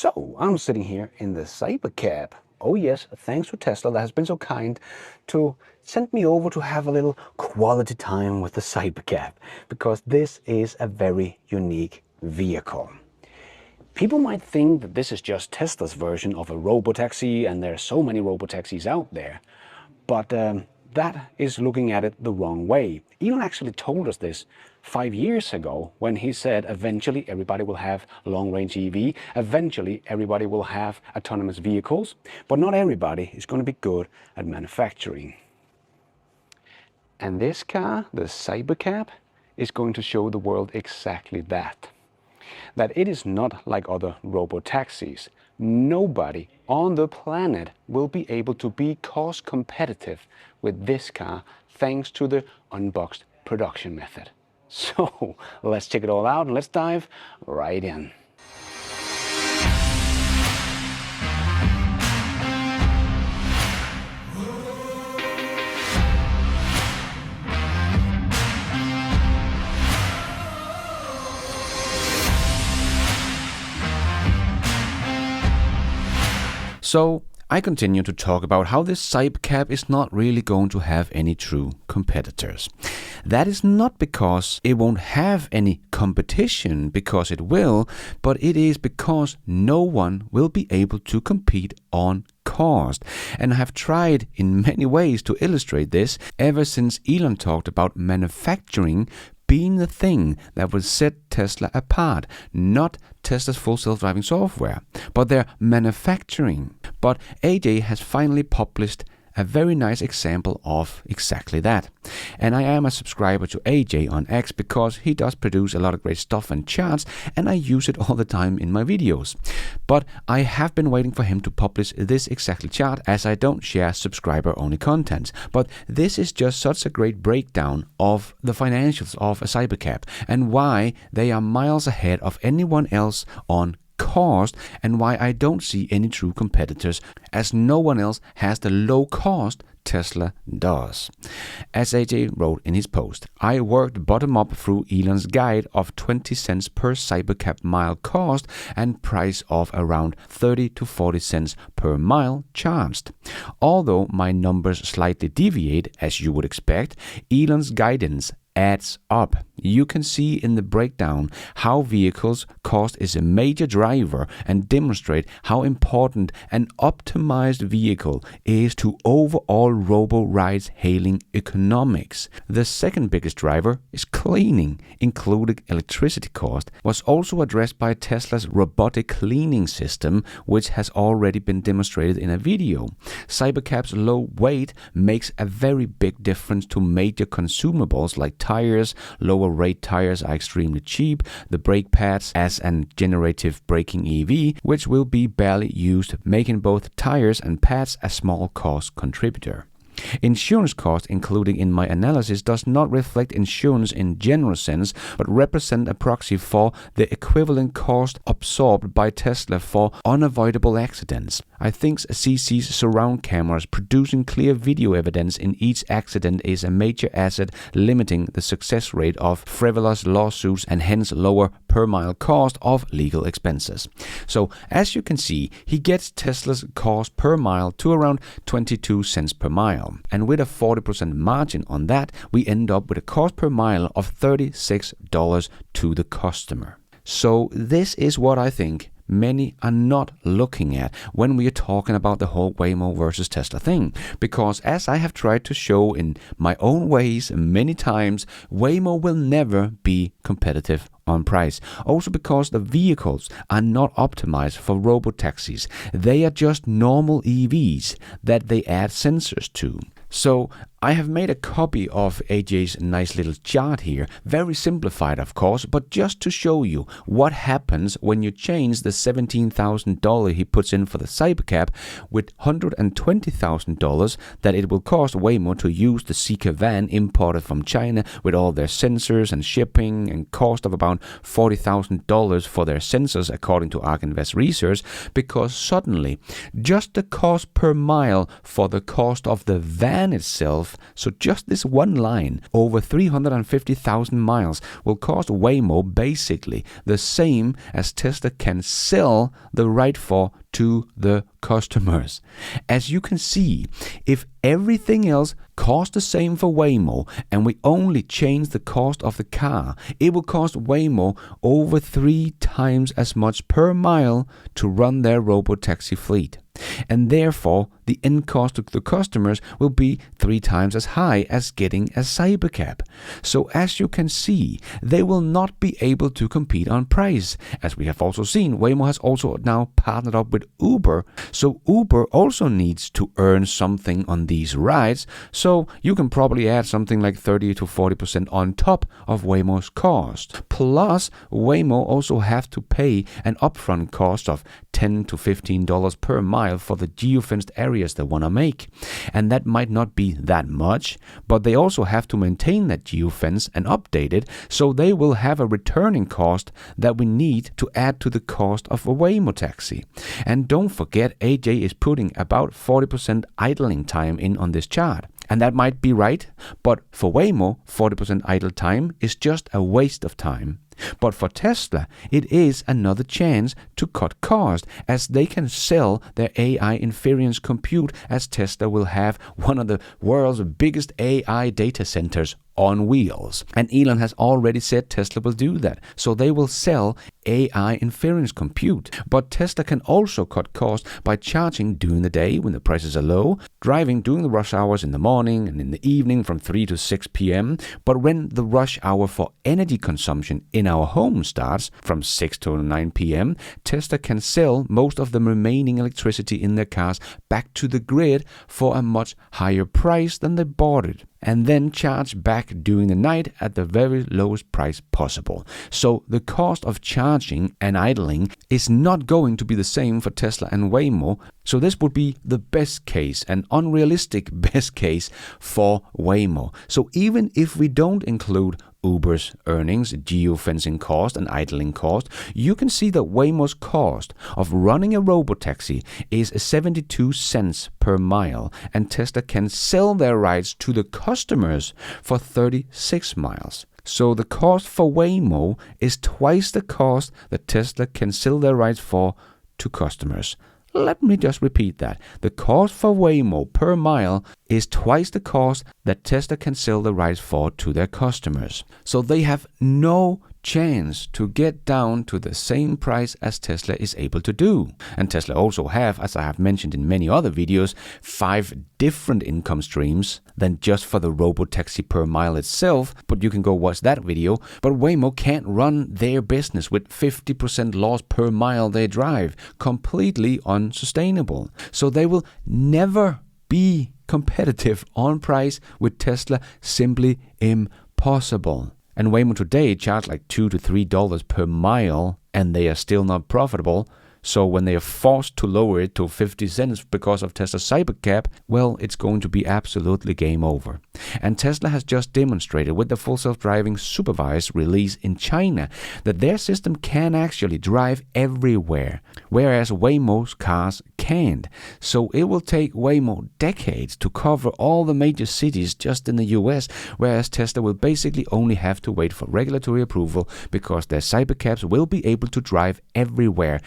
So I'm sitting here in the Cybercab. Oh yes, thanks to Tesla that has been so kind to send me over to have a little quality time with the Cybercab, because this is a very unique vehicle. People might think that this is just Tesla's version of a robotaxi, and there are so many robotaxis out there. But that is looking at it the wrong way. Elon actually told us this 5 years ago when he said eventually everybody will have long-range EV, eventually everybody will have autonomous vehicles, but not everybody is going to be good at manufacturing. And this car, the Cybercab, is going to show the world exactly that. That it is not like other robotaxis. Nobody on the planet will be able to be cost competitive with this car thanks to the Unboxed production method. So let's check it all out and let's dive right in. So I continue to talk about how this Cybercab is not really going to have any true competitors. That is not because it won't have any competition, because it will, but it is because no one will be able to compete on cost. And I have tried in many ways to illustrate this ever since Elon talked about manufacturing being the thing that will set Tesla apart, not Tesla's full self-driving software, but their manufacturing. But AJ has finally published a very nice example of exactly that. And I am a subscriber to AJ on X because he does produce a lot of great stuff and charts, and I use it all the time in my videos. But I have been waiting for him to publish this exactly chart, as I don't share subscriber-only content. But this is just such a great breakdown of the financials of a Cybercab and why they are miles ahead of anyone else on cost, and why I don't see any true competitors, as no one else has the low cost Tesla does. As AJ wrote in his post, I worked bottom up through Elon's guide of 20 cents per Cybercab mile cost and price of around 30 to 40 cents per mile charged. Although my numbers slightly deviate, as you would expect, Elon's guidance adds up. You can see in the breakdown how vehicles cost is a major driver and demonstrate how important an optimized vehicle is to overall robo-ride hailing economics. The second biggest driver is cleaning, including electricity cost, was also addressed by Tesla's robotic cleaning system, which has already been demonstrated in a video. Cybercab's low weight makes a very big difference to major consumables like tires. Lower rate tires are extremely cheap. The brake pads as an generative braking EV, which will be barely used, making both tires and pads a small cost contributor. Insurance cost, including in my analysis, does not reflect insurance in general sense, but represent a proxy for the equivalent cost absorbed by Tesla for unavoidable accidents. I think CC's surround cameras producing clear video evidence in each accident is a major asset, limiting the success rate of frivolous lawsuits and hence lower per mile cost of legal expenses. So as you can see, he gets Tesla's cost per mile to around 22 cents per mile. And with a 40% margin on that, we end up with a cost per mile of $36 to the customer. So this is what I think many are not looking at when we are talking about the whole Waymo versus Tesla thing. Because as I have tried to show in my own ways many times, Waymo will never be competitive on price. Also because the vehicles are not optimized for robotaxis. They are just normal EVs that they add sensors to. So I have made a copy of AJ's nice little chart here, very simplified of course, but just to show you what happens when you change the $17,000 he puts in for the Cybercab with $120,000 that it will cost Waymo to use the Seeker van imported from China with all their sensors and shipping and cost of about $40,000 for their sensors according to ARK Invest research, because suddenly just the cost per mile for the cost of the van itself itself. So just this one line over 350,000 miles will cost Waymo basically the same as Tesla can sell the ride for to the customers. As you can see, if everything else costs the same for Waymo and we only change the cost of the car, it will cost Waymo over 3 times as much per mile to run their robotaxi fleet. And therefore, the end cost to the customers will be 3 times as high as getting a Cybercab. So as you can see, they will not be able to compete on price. As we have also seen, Waymo has also now partnered up with Uber. So Uber also needs to earn something on these rides. So you can probably add something like 30 to 40% on top of Waymo's cost. Plus, Waymo also have to pay an upfront cost of $10 to $15 per mile for the geofenced areas they want to make. And that might not be that much, but they also have to maintain that geofence and update it, so they will have a returning cost that we need to add to the cost of a Waymo taxi. And don't forget, AJ is putting about 40% idling time in on this chart. And that might be right, but for Waymo, 40% idle time is just a waste of time. But for Tesla, it is another chance to cut cost, as they can sell their AI inference compute, as Tesla will have one of the world's biggest AI data centers on wheels. And Elon has already said Tesla will do that. So they will sell AI inference compute. But Tesla can also cut costs by charging during the day when the prices are low, driving during the rush hours in the morning and in the evening from 3 to 6 p.m. But when the rush hour for energy consumption in our home starts from 6 to 9 p.m., Tesla can sell most of the remaining electricity in their cars back to the grid for a much higher price than they bought it, and then charge back during the night at the very lowest price possible. So the cost of charging and idling is not going to be the same for Tesla and Waymo. So this would be the best case, an unrealistic best case for Waymo. So even if we don't include Uber's earnings, geofencing cost, and idling cost, you can see that Waymo's cost of running a robotaxi is 72 cents per mile, and Tesla can sell their rides to the customers for 36 miles. So the cost for Waymo is twice the cost that Tesla can sell their rides for to customers. Let me just repeat that. The cost for Waymo per mile is twice the cost that Tesla can sell the rides for to their customers. So they have no chance to get down to the same price as Tesla is able to do. And Tesla also have, as I have mentioned in many other videos, 5 different income streams than just for the robotaxi per mile itself, but you can go watch that video. But Waymo can't run their business with 50% loss per mile they drive. Completely unsustainable. So they will never be competitive on price with Tesla. Simply impossible. And Waymo today charge like $2 to $3 per mile, and they are still not profitable. So when they are forced to lower it to 50 cents because of Tesla's Cybercab, well, it's going to be absolutely game over. And Tesla has just demonstrated with the full self-driving supervised release in China that their system can actually drive everywhere, whereas Waymo's cars can't. So it will take Waymo decades to cover all the major cities just in the US, whereas Tesla will basically only have to wait for regulatory approval because their Cybercabs will be able to drive everywhere,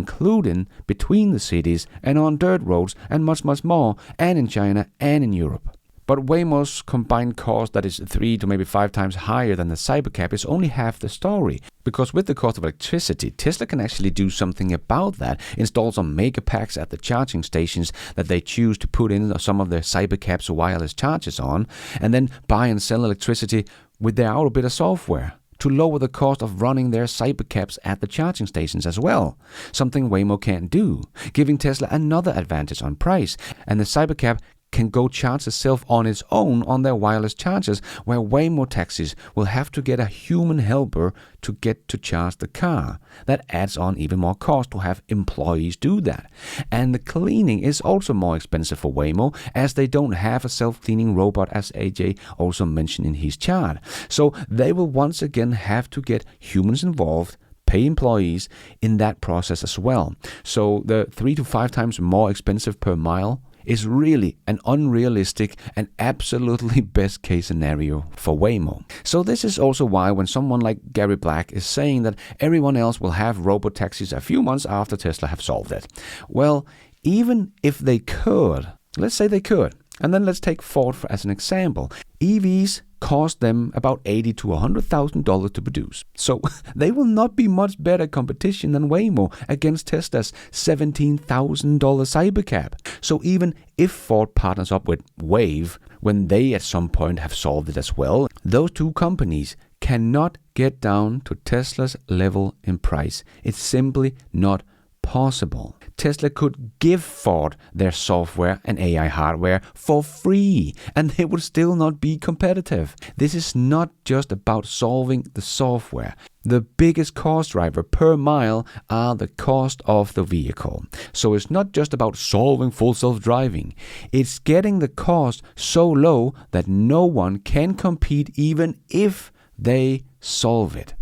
including between the cities and on dirt roads and much, much more, and in China and in Europe. But Waymo's combined cost that is 3 to maybe 5 times higher than the Cybercab is only half the story. Because with the cost of electricity, Tesla can actually do something about that. Install some mega packs at the charging stations that they choose to put in some of their Cybercab's wireless chargers on, and then buy and sell electricity with their outer bit of software to lower the cost of running their Cybercabs at the charging stations as well. Something Waymo can't do, giving Tesla another advantage on price. And the Cybercab can go charge itself on its own on their wireless chargers, where Waymo taxis will have to get a human helper to get to charge the car. That adds on even more cost to have employees do that. And the cleaning is also more expensive for Waymo, as they don't have a self-cleaning robot, as AJ also mentioned in his chart. So they will once again have to get humans involved, pay employees in that process as well. So the 3 to 5 times more expensive per mile is really an unrealistic and absolutely best case scenario for Waymo. So this is also why when someone like Gary Black is saying that everyone else will have robotaxis a few months after Tesla have solved it. Well, even if they could, let's say they could, and then let's take Ford as an example. EVs cost them about $80,000 to $100,000 to produce. So they will not be much better competition than Waymo against Tesla's $17,000 Cybercab. So even if Ford partners up with Wave, when they at some point have solved it as well, those two companies cannot get down to Tesla's level in price. It's simply not possible. Tesla could give Ford their software and AI hardware for free, and they would still not be competitive. This is not just about solving the software. The biggest cost driver per mile are the cost of the vehicle. So it's not just about solving full self-driving. It's getting the cost so low that no one can compete even if they solve it.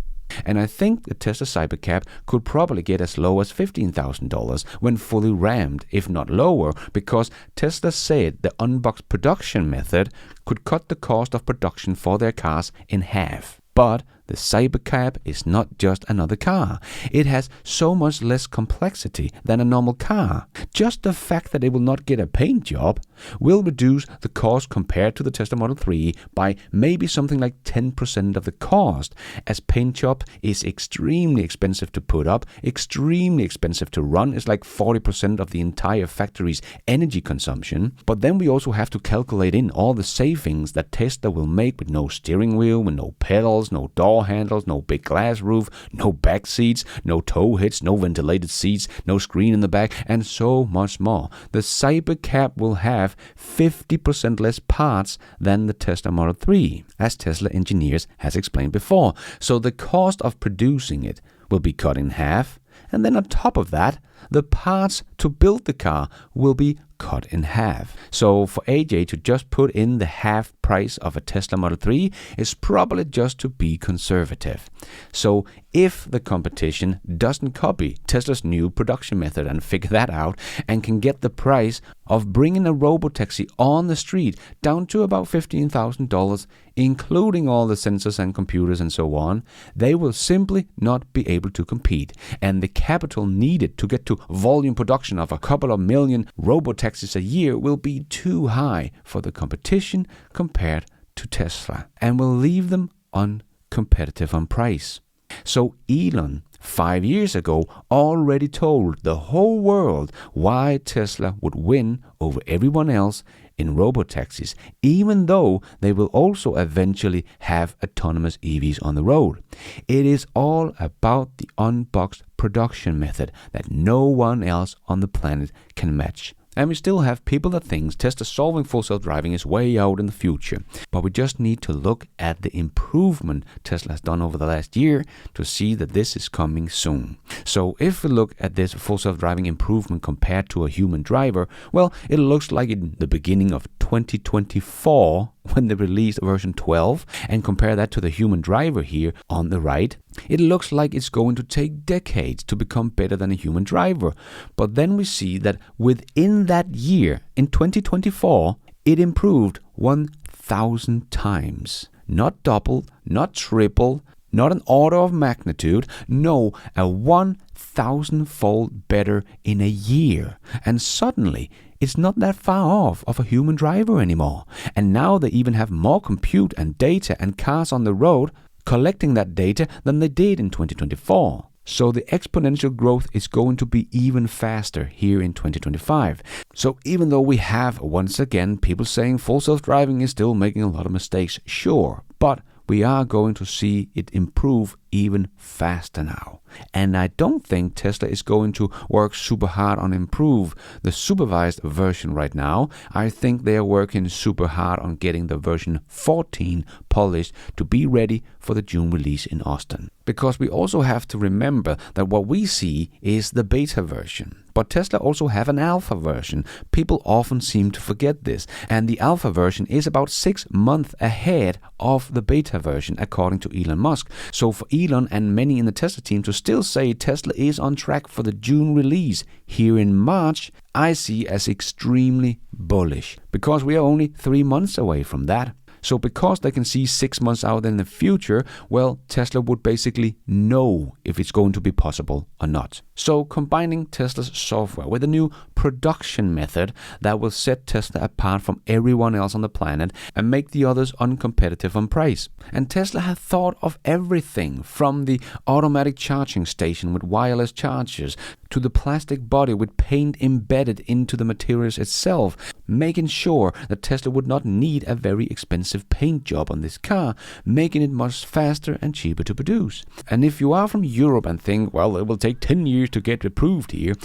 And I think the Tesla Cybercab could probably get as low as $15,000 when fully ramped, if not lower, because Tesla said the Unboxed production method could cut the cost of production for their cars in half. But the Cybercab is not just another car. It has so much less complexity than a normal car. Just the fact that it will not get a paint job will reduce the cost compared to the Tesla Model 3 by maybe something like 10% of the cost, as paint job is extremely expensive to put up, extremely expensive to run. It's like 40% of the entire factory's energy consumption. But then we also have to calculate in all the savings that Tesla will make with no steering wheel, with no pedals, no door handles, no big glass roof, no back seats, no tow hitch, no ventilated seats, no screen in the back, and so much more. The Cybercab will have 50% less parts than the Tesla Model 3, as Tesla engineers has explained before. So the cost of producing it will be cut in half, and then on top of that, the parts to build the car will be cut in half. So for AJ to just put in the half price of a Tesla Model 3 is probably just to be conservative. So if the competition doesn't copy Tesla's new production method and figure that out and can get the price of bringing a robotaxi on the street down to about $15,000, including all the sensors and computers and so on, they will simply not be able to compete. And the capital needed to get to volume production of a couple of million robotaxis a year will be too high for the competition compared to Tesla, and will leave them uncompetitive on price. So Elon, 5 years ago, already told the whole world why Tesla would win over everyone else in robotaxis, even though they will also eventually have autonomous EVs on the road. It is all about the Unboxed production method that no one else on the planet can match. And we still have people that think Tesla solving full self-driving is way out in the future. But we just need to look at the improvement Tesla has done over the last year to see that this is coming soon. So if we look at this full self-driving improvement compared to a human driver, well, it looks like in the beginning of 2024 when they released version 12, and compare that to the human driver here on the right, it looks like it's going to take decades to become better than a human driver. But then we see that within that year, in 2024, it improved 1,000 times. Not double, not triple, not an order of magnitude, no, a 1,000-fold better in a year. And suddenly, it's not that far off of a human driver anymore. And now they even have more compute and data and cars on the road collecting that data than they did in 2024. So the exponential growth is going to be even faster here in 2025. So even though we have, once again, people saying full self-driving is still making a lot of mistakes, sure, but we are going to see it improve even faster now. And I don't think Tesla is going to work super hard on improve the supervised version right now. I think they are working super hard on getting the version 14 polished to be ready for the June release in Austin. Because we also have to remember that what we see is the beta version. But Tesla also have an alpha version. People often seem to forget this. And the alpha version is about 6 months ahead of the beta version, according to Elon Musk. So for Elon and many in the Tesla team to still say Tesla is on track for the June release here in March, I see as extremely bullish, because we are only 3 months away from that. So because they can see 6 months out in the future, well, Tesla would basically know if it's going to be possible or not. So combining Tesla's software with a new production method that will set Tesla apart from everyone else on the planet and make the others uncompetitive on price. And Tesla has thought of everything from the automatic charging station with wireless chargers to the plastic body with paint embedded into the materials itself, making sure that Tesla would not need a very expensive paint job on this car, making it much faster and cheaper to produce. And if you are from Europe and think, well, it will take 10 years to get approved here,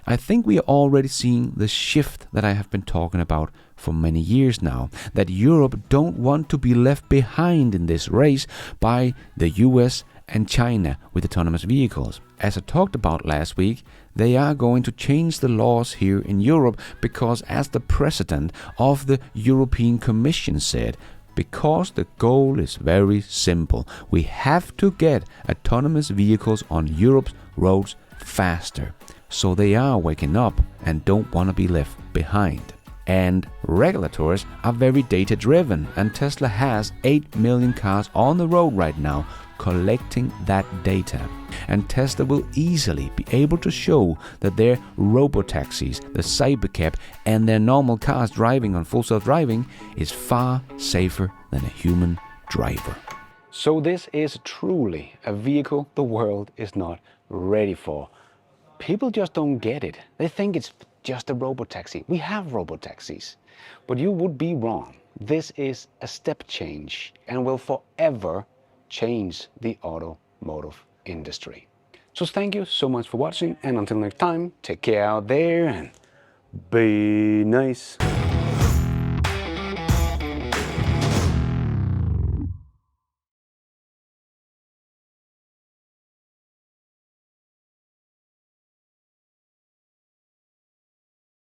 I think we are already seeing the shift that I have been talking about for many years now, that Europe don't want to be left behind in this race by the US and China with autonomous vehicles. As I talked about last week, they are going to change the laws here in Europe because, as the president of the European Commission said, because the goal is very simple. We have to get autonomous vehicles on Europe's roads faster. So they are waking up and don't want to be left behind. And regulators are very data driven, and Tesla has 8 million cars on the road right now collecting that data. And Tesla will easily be able to show that their robotaxis, the Cybercab, and their normal cars driving on full self-driving is far safer than a human driver. So this is truly a vehicle the world is not ready for. People just don't get it. They think it's just a robotaxi. We have robotaxis, but you would be wrong. This is a step change and will forever change the automotive industry. So thank you so much for watching, and until next time, take care out there and be nice.